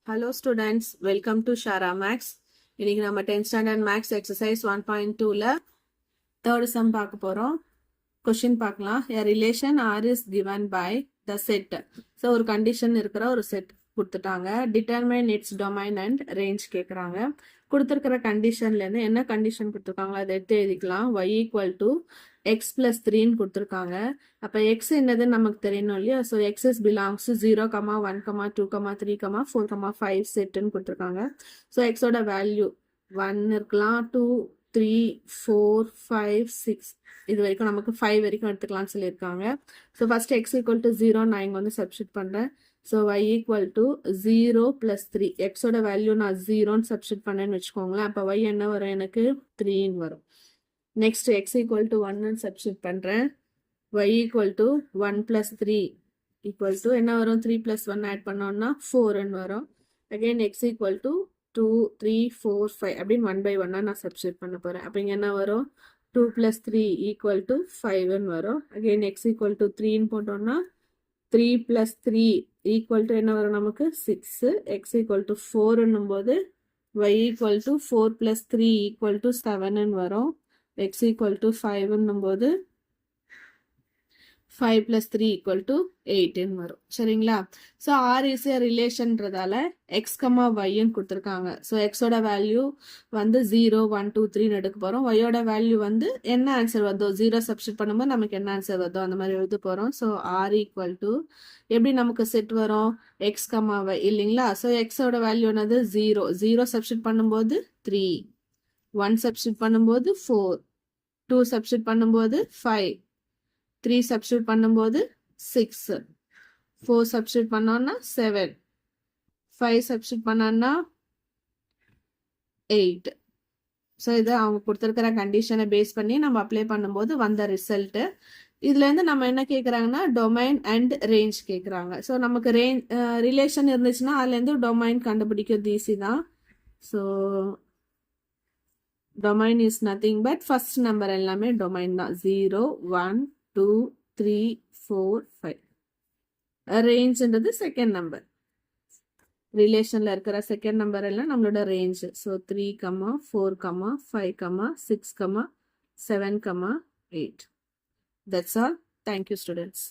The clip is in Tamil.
Hello students, welcome to Shara Max. இன்னைக்கு நம்ம 10th standard max exercise 1.2ல third sum பார்க்க போறோம். Question பார்க்கலாம். A relation R is given by the set. So ஒரு condition இருக்கிற ஒரு set கொடுத்துட்டாங்க. Determine its domain and range கேக்குறாங்க. கொடுத்திருக்கிற கண்டிஷன்ல இருந்து என்ன கண்டிஷன் கொடுத்திருக்காங்களோ அதை எடுத்து எழுதிக்கலாம். Y equal to x plus 3 கொடுத்திருக்காங்க. அப்ப x என்னதுன்னு நமக்கு தெரியணும் இல்லையா? So x is belongs to 0, 1, 2, 3, 4, 5 செட்னு கொடுத்திருக்காங்க. So x ஓட வேல்யூ 1 இருக்கலாம், 2, 3, 4, 5, 6 இது வரைக்கும் நமக்கு 5 வரைக்கும் எடுத்துக்கலாம்னு சொல்லியிருக்காங்க. So first x equal to 0 நான் இங்கே வந்து சப்ஸ்டிட் பண்ணுறேன். So y equal to 0 plus 3 xோட வேல்யூ நான் 0ன்னு சப்ஸ்டிட் பண்ணேன்னு வச்சுக்கோங்களேன். அப்போ y என்ன வரும், எனக்கு 3ன்னு வரும். நெக்ஸ்ட் x equal to 1ன்னு சப்ஸ்டிட் பண்ணுறேன். y equal to 1 plus 3 equal to என்ன வரும், 3 plus 1 ஆட் பண்ணோம்னா 4ன்னு வரும். அகைன் x equal to 2, 3, 4, 5 அப்படின்னு 1 by 1 நான் சப்ஸ்டிட் பண்ண போகிறேன். அப்போ இங்கே என்ன வரும், 2 plus 3 equal to 5ன்னு வரும். அகைன் x equal to 3ன்னு போட்டோம்னா 3 plus 3 equal to என்ன வரும் நமக்கு 6. x equal to 4ன்னும் போது y equal to 4 plus 3 equal to 7ன்னு வரும். x equal to 5ன்னும் போது 5 plus 3 equal to 8ன்னு வரும். சரிங்களா? So R is a ரிலேஷன்றதால x, yன்னு கொடுத்துருக்காங்க. ஸோ எக்ஸோட வேல்யூ வந்து 0, 1, 2, 3ன்னு எடுக்க போகிறோம். ஒய்யோட வேல்யூ வந்து என்ன ஆன்சர் வருதோ, 0 சப்ஸ்டிட் பண்ணும்போது நமக்கு என்ன ஆன்சர் வருதோ அந்த மாதிரி எழுத போகிறோம். ஸோ R equal to எப்படி நமக்கு செட் வரும், x, y இல்லைங்களா? ஸோ எக்ஸோட வேல்யூ என்னது 0, 0 சப்ஸ்டிட் பண்ணும்போது 3, 1 சப்ஸ்டிட் பண்ணும்போது 4, 2 சப்ஸ்டிட் பண்ணும்போது 5, 3 சப்ஸ்டிட் பண்ணும்போது 6, 4 சப்ஸ்டிட் பண்ணோம்னா 7, 5 சப்ஸ்டிட் பண்ணோம்னா 8. ஸோ இதை அவங்க கொடுத்துருக்கிற கண்டிஷனை பேஸ் பண்ணி நம்ம அப்ளை பண்ணும்போது வந்த ரிசல்ட்டு. இதுலேருந்து நம்ம என்ன கேட்குறாங்கன்னா டொமைன் அண்ட் ரேஞ்ச் கேட்குறாங்க. ஸோ நமக்கு ரிலேஷன் இருந்துச்சுன்னா அதுலேருந்து டொமைன் கண்டுபிடிக்கிறது ஈஸி தான். So domain is nothing but first number எல்லாமே டொமைன் தான். 0, 1, 2, 3, 4, 5. ரேஞ்ச்ன்றது செகண்ட் நம்பர். ரிலேஷன்ல இருக்கிற செகண்ட் நம்பர் எல்லாம் நம்மளோட range. So 3, 4, 5, 6, 7, 8. That's all. Thank you, students.